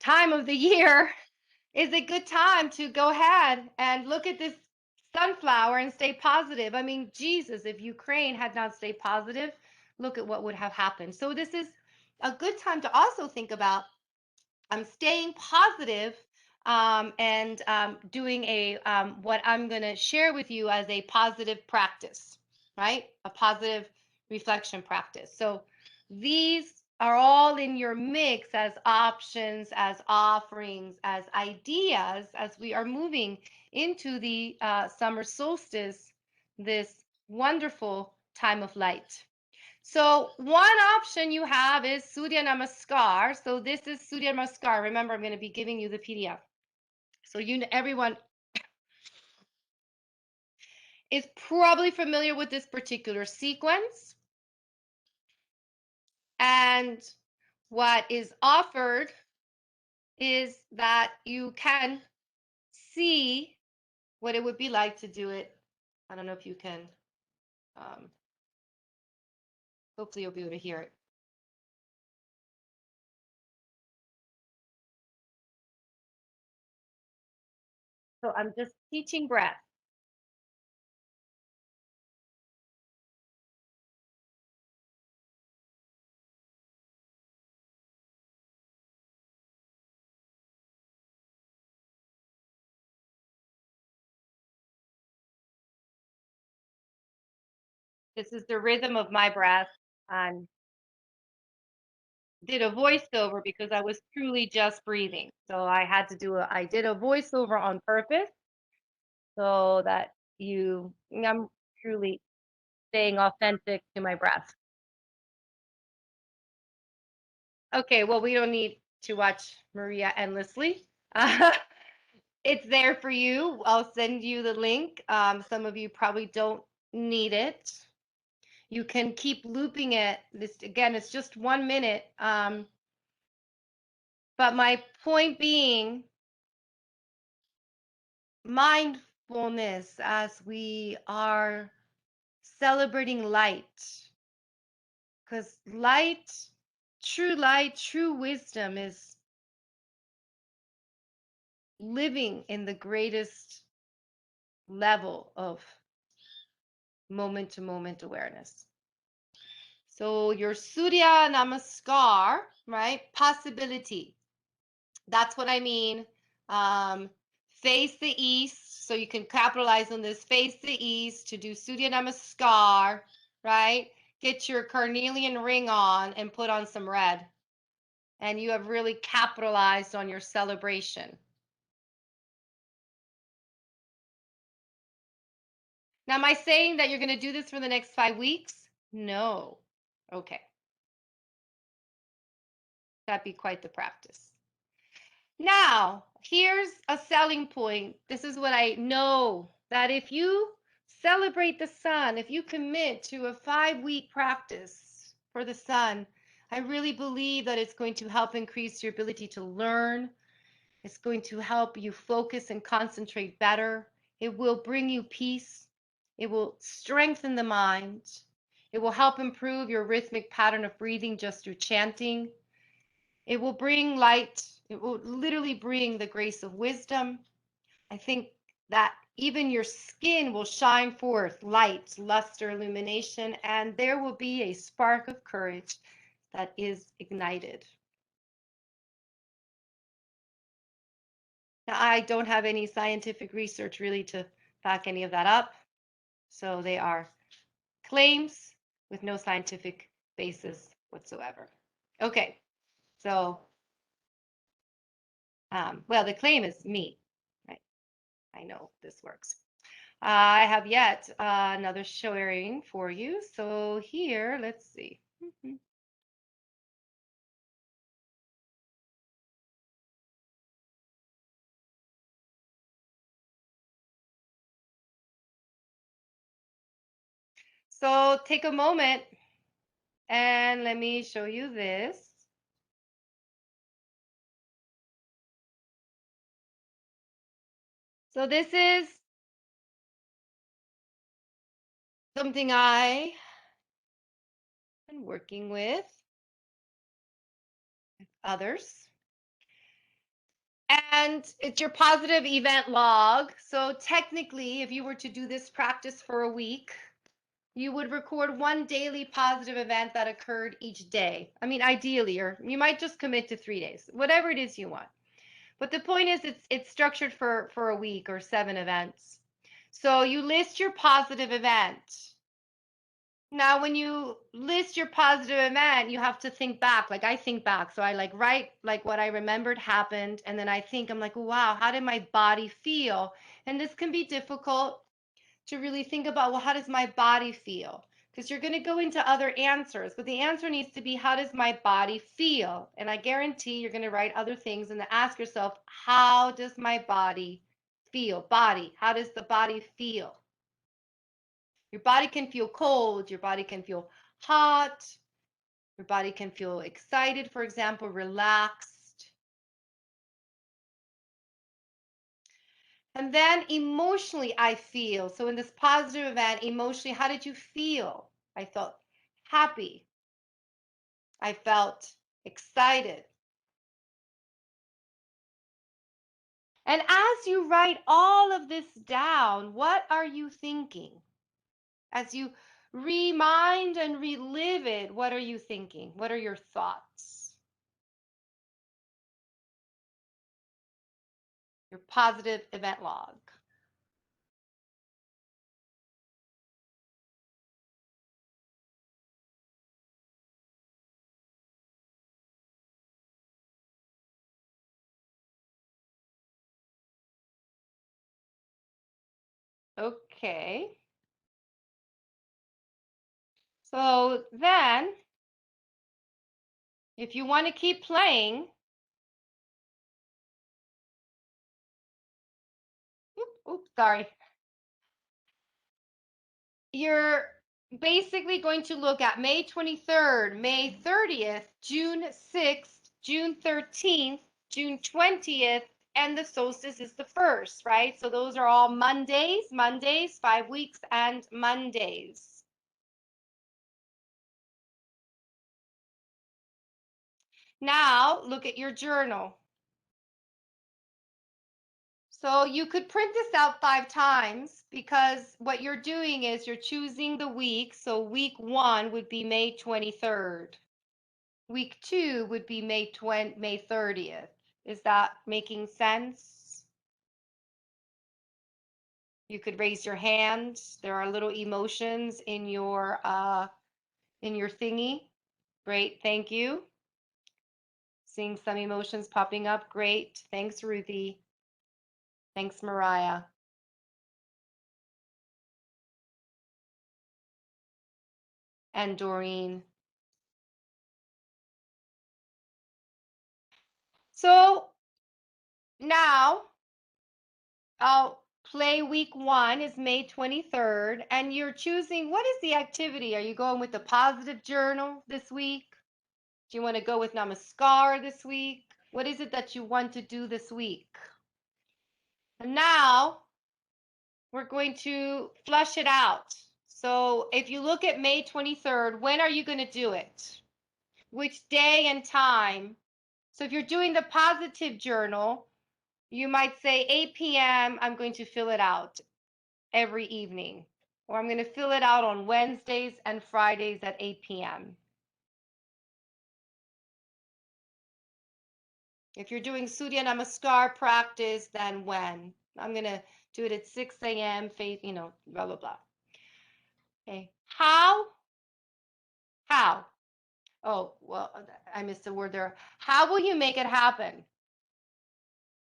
time of the year is a good time to go ahead and look at this sunflower and stay positive. I mean, Jesus, if Ukraine had not stayed positive, look at what would have happened. So this is a good time to also think about staying positive, and doing what I'm going to share with you as a positive practice, right? A positive reflection practice. So these are all in your mix as options, as offerings, as ideas as we are moving into the summer solstice, this wonderful time of light. So one option you have is Surya Namaskar. So this is Surya Namaskar. Remember, I'm going to be giving you the PDF. So everyone is probably familiar with this particular sequence. And what is offered is that you can see what it would be like to do it. I don't know if you can. Um, Hopefully you'll be able to hear it. So I'm just teaching breath. This is the rhythm of my breath. And did a voiceover because I was truly just breathing. So I did a voiceover on purpose so that I'm truly staying authentic to my breath. Okay, well, we don't need to watch Maria endlessly. It's there for you. I'll send you the link. Some of you probably don't need it. You can keep looping it. This again, it's just 1 minute. But my point being, mindfulness as we are celebrating because light, true wisdom is living in the greatest level of moment to moment awareness. So your Surya Namaskar, right? Possibility. That's what I mean. Um, face the east, so you can capitalize on this. Face the east to do Surya Namaskar, right? Get your carnelian ring on and put on some red. And you have really capitalized on your celebration. Now, am I saying that you're going to do this for the next 5 weeks? No. Okay. That'd be quite the practice. Now, here's a selling point. This is what I know that if you celebrate the sun, if you commit to a 5 week practice for the sun, I really believe that it's going to help increase your ability to learn. It's going to help you focus and concentrate better. It will bring you peace. It will strengthen the mind. It will help improve your rhythmic pattern of breathing just through chanting. It will bring light. It will literally bring the grace of wisdom. I think that even your skin will shine forth light, luster, illumination, and there will be a spark of courage that is ignited. Now, I don't have any scientific research really to back any of that up. So they are claims with no scientific basis whatsoever. Okay, so, well, the claim is me, right? I know this works. I have yet another sharing for you. So here, let's see. So take a moment and let me show you this. So this is something I been working with others. And it's your positive event log. So technically, if you were to do this practice for a week, you would record one daily positive event that occurred each day. I mean, ideally, or you might just commit to 3 days, whatever it is you want. But the point is it's structured for a week or 7 events. So you list your positive event. Now, when you list your positive event, you have to think back. Like I think back. So I like write like what I remembered happened. And then I think, I'm like, wow, how did my body feel? And this can be difficult to really think about, well, how does my body feel? Because you're going to go into other answers, but the answer needs to be, how does my body feel? And I guarantee you're going to write other things and then ask yourself, how does my body feel? Body, how does the body feel? Your body can feel cold, your body can feel hot, your body can feel excited, for example, relaxed. And then emotionally, I feel. So in this positive event, emotionally, how did you feel? I felt happy. I felt excited. And as you write all of this down, what are you thinking? As you remind and relive it, what are you thinking? What are your thoughts? Your positive event log. Okay. So then, if you want to keep playing, oops, sorry. You're basically going to look at May 23rd, May 30th, June 6th, June 13th, June 20th, and the solstice is the 1st, right? So those are all Mondays, 5 weeks, and Mondays. Now look at your journal. So you could print this out 5 times because what you're doing is you're choosing the week. So week 1 would be May 23rd. Week 2 would be May 30th. Is that making sense? You could raise your hand. There are little emotions in your thingy. Great, thank you. Seeing some emotions popping up. Great. Thanks, Ruthie. Thanks, Mariah. And Doreen. So now I'll play week 1 is May 23rd, and you're choosing what is the activity? Are you going with the positive journal this week? Do you want to go with Namaskar this week? What is it that you want to do this week? And now we're going to flush it out. So if you look at May 23rd, when are you going to do it? Which day and time? So if you're doing the positive journal, you might say 8 p.m. I'm going to fill it out every evening. Or I'm going to fill it out on Wednesdays and Fridays at 8 p.m. If you're doing Surya Namaskar practice, then when? I'm going to do it at 6 a.m., faith, blah, blah, blah. Okay. How? Oh, well, I missed a word there. How will you make it happen?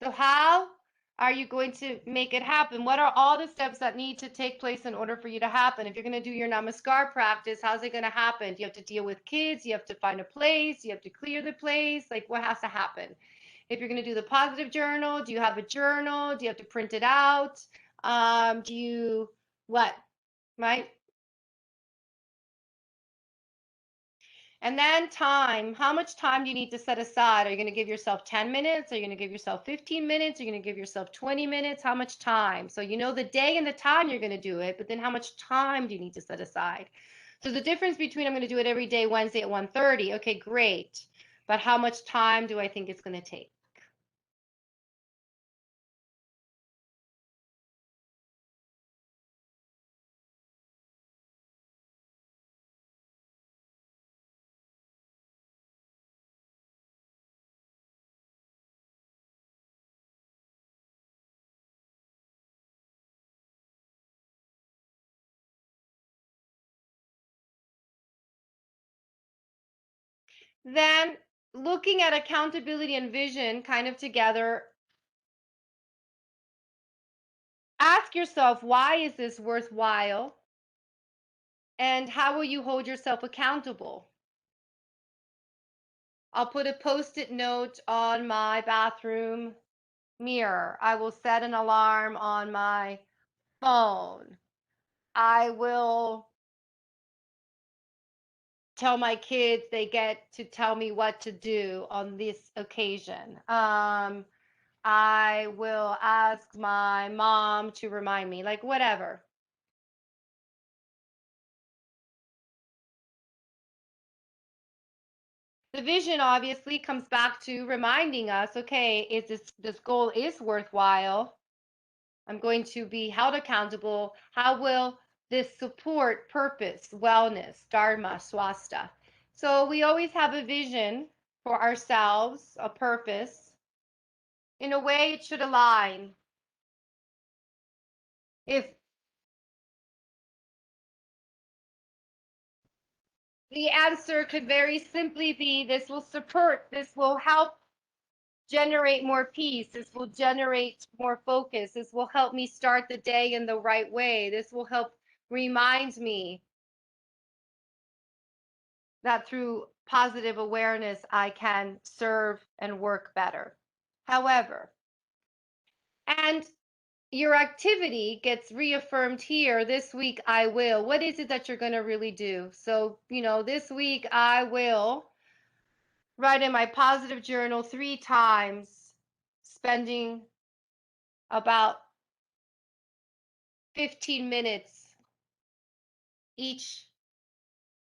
So how are you going to make it happen? What are all the steps that need to take place in order for you to happen? If you're going to do your Namaskar practice, how's it going to happen? Do you have to deal with kids? You have to find a place? You have to clear the place? Like, what has to happen? If you're going to do the positive journal, do you have a journal? Do you have to print it out? Do you what? Right? And then time. How much time do you need to set aside? Are you going to give yourself 10 minutes? Are you going to give yourself 15 minutes? Are you going to give yourself 20 minutes? How much time? So you know the day and the time you're going to do it, but then how much time do you need to set aside? So the difference between I'm going to do it every day, Wednesday at 1:30. Okay, great. But how much time do I think it's going to take? Then looking at accountability and vision kind of together, ask yourself, why is this worthwhile? And how will you hold yourself accountable? I'll put a post-it note on my bathroom mirror. I will set an alarm on my phone. I will tell my kids they get to tell me what to do on this occasion. I will ask my mom to remind me, like whatever. The vision obviously comes back to reminding us, okay, is this goal is worthwhile? I'm going to be held accountable. How will this support purpose, wellness, dharma, swasta? So we always have a vision for ourselves, a purpose. In a way, it should align. If the answer could very simply be, this will support, this will help generate more peace, this will generate more focus, this will help me start the day in the right way, this will help remind me that through positive awareness, I can serve and work better. However, and your activity gets reaffirmed here. This week, I will. What is it that you're going to really do? So, this week, I will write in my positive journal 3 times, spending about 15 minutes each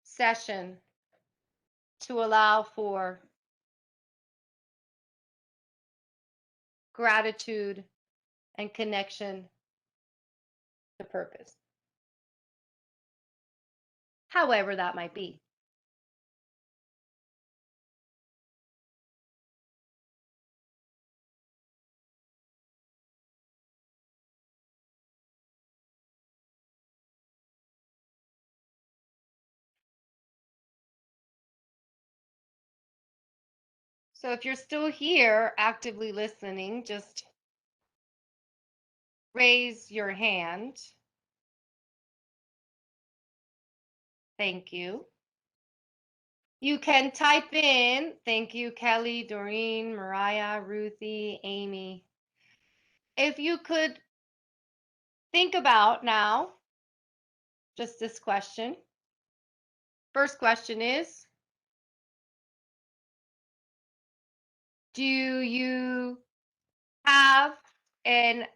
session to allow for gratitude and connection to purpose, however that might be. So if you're still here actively listening, just raise your hand. Thank you. You can type in, thank you, Kelly, Doreen, Mariah, Ruthie, Amy. If you could think about now, just this question. First question is, do you have an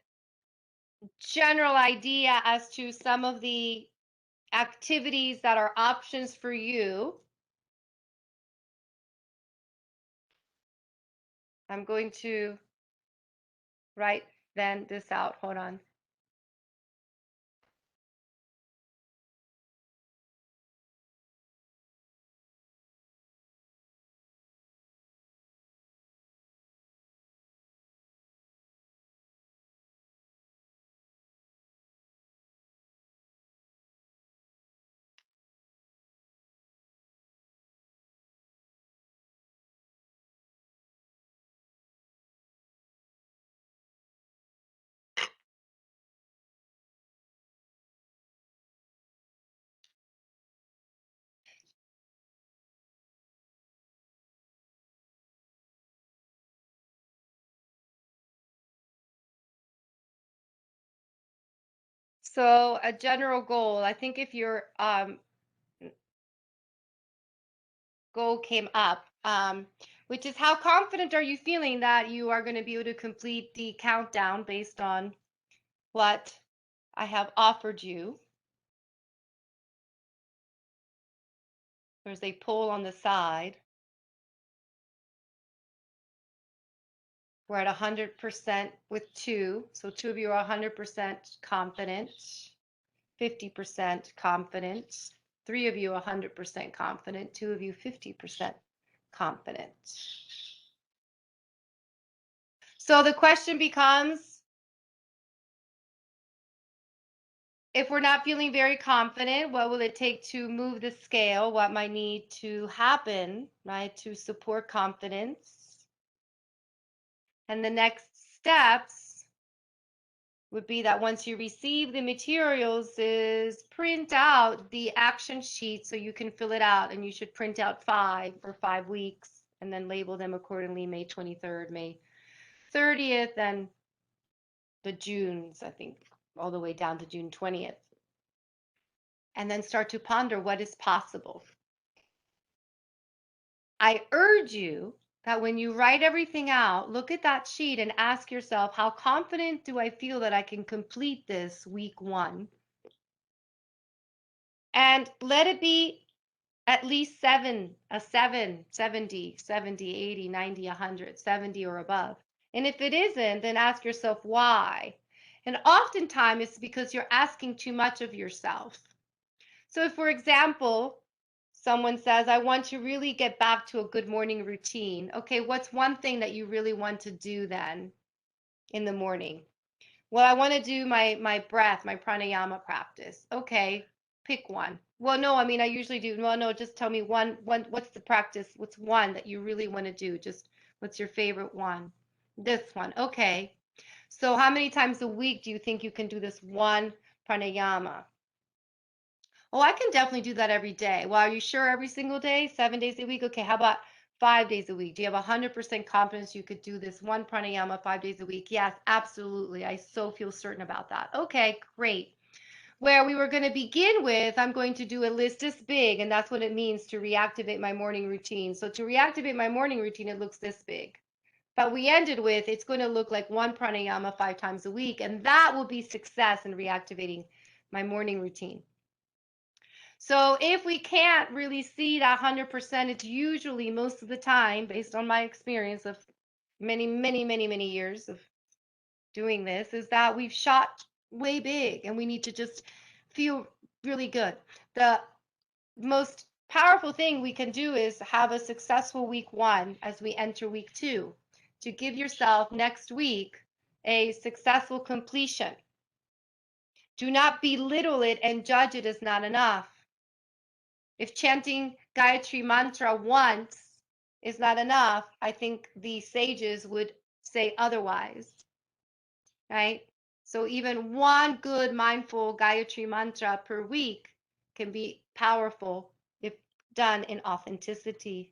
general idea as to some of the activities that are options for you? I'm going to write then this out. Hold on. So a general goal, I think if your goal came up, which is how confident are you feeling that you are going to be able to complete the countdown based on what I have offered you? There's a poll on the side. We're at 100% with 2. So 2 of you are 100% confident, 50% confident. 3 of you 100% confident, 2 of you 50% confident. So the question becomes, if we're not feeling very confident, what will it take to move the scale? What might need to happen, right, to support confidence? And the next steps would be that once you receive the materials is print out the action sheet so you can fill it out, and you should print out 5 for 5 weeks and then label them accordingly, May 23rd, May 30th, and the Junes, I think, all the way down to June 20th. And then start to ponder what is possible. I urge you that when you write everything out, look at that sheet and ask yourself, how confident do I feel that I can complete this week 1? And let it be At least 70, 70, 80, 90, 100, 70 or above. And if it isn't, then ask yourself why. And oftentimes it's because you're asking too much of yourself. So if, for example, someone says, I want to really get back to a good morning routine. Okay, what's one thing that you really want to do then in the morning? Well, I want to do my breath, my pranayama practice. Okay, pick one. Well, no, I mean I usually do. Well, no, just tell me one what's the practice? What's one that you really want to do? Just what's your favorite one? This one. Okay. So how many times a week do you think you can do this one pranayama? Oh, I can definitely do that every day. Well, are you sure every single day, 7 days a week? Okay, how about 5 days a week? Do you have 100% confidence you could do this one pranayama 5 days a week? Yes, absolutely. I so feel certain about that. Okay, great. Where we were going to begin with, I'm going to do a list this big, and that's what it means to reactivate my morning routine. So to reactivate my morning routine, it looks this big. But we ended with, it's going to look like one pranayama 5 times a week, and that will be success in reactivating my morning routine. So if we can't really see that 100%, it's usually most of the time, based on my experience of many, many, many, many years of doing this, is that we've shot way big and we need to just feel really good. The most powerful thing we can do is have a successful week one as we enter week two, to give yourself next week a successful completion. Do not belittle it and judge it as not enough. If chanting Gayatri Mantra once is not enough, I think the sages would say otherwise, right? So even one good mindful Gayatri Mantra per week can be powerful if done in authenticity.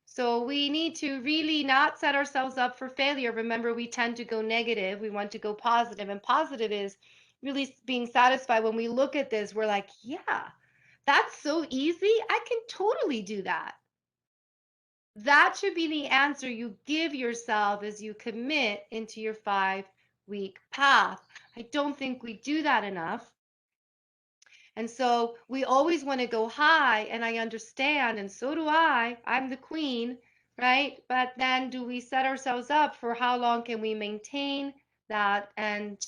So we need to really not set ourselves up for failure. Remember, we tend to go negative. We want to go positive, and positive is really being satisfied. When we look at this, we're like, yeah, that's so easy. I can totally do that. That should be the answer you give yourself as you commit into your 5-week path. I don't think we do that enough. And so we always want to go high, and I understand, and so do I. I'm the queen, right? But then do we set ourselves up for how long can we maintain that, and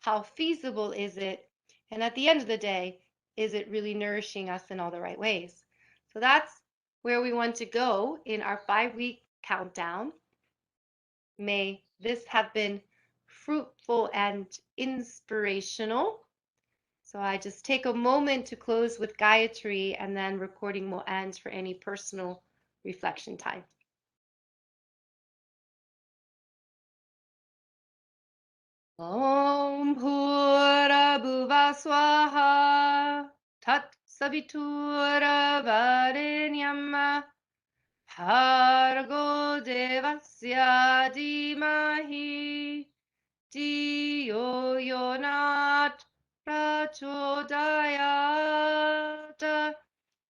how feasible is it? And at the end of the day, is it really nourishing us in all the right ways? So that's where we want to go in our 5-week countdown. May this have been fruitful and inspirational. So I just take a moment to close with Gayatri, and then recording will end for any personal reflection time. Om Bhura Bhuva Swaha Tat Savitura Varenyam Bhargo Devasya Dhimahi धियो यो not prachodayat.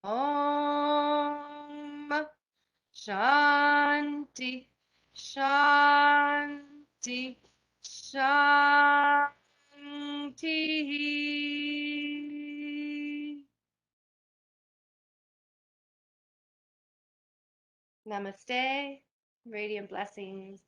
Om Shanti Shanti Shanti. Namaste. Radiant blessings.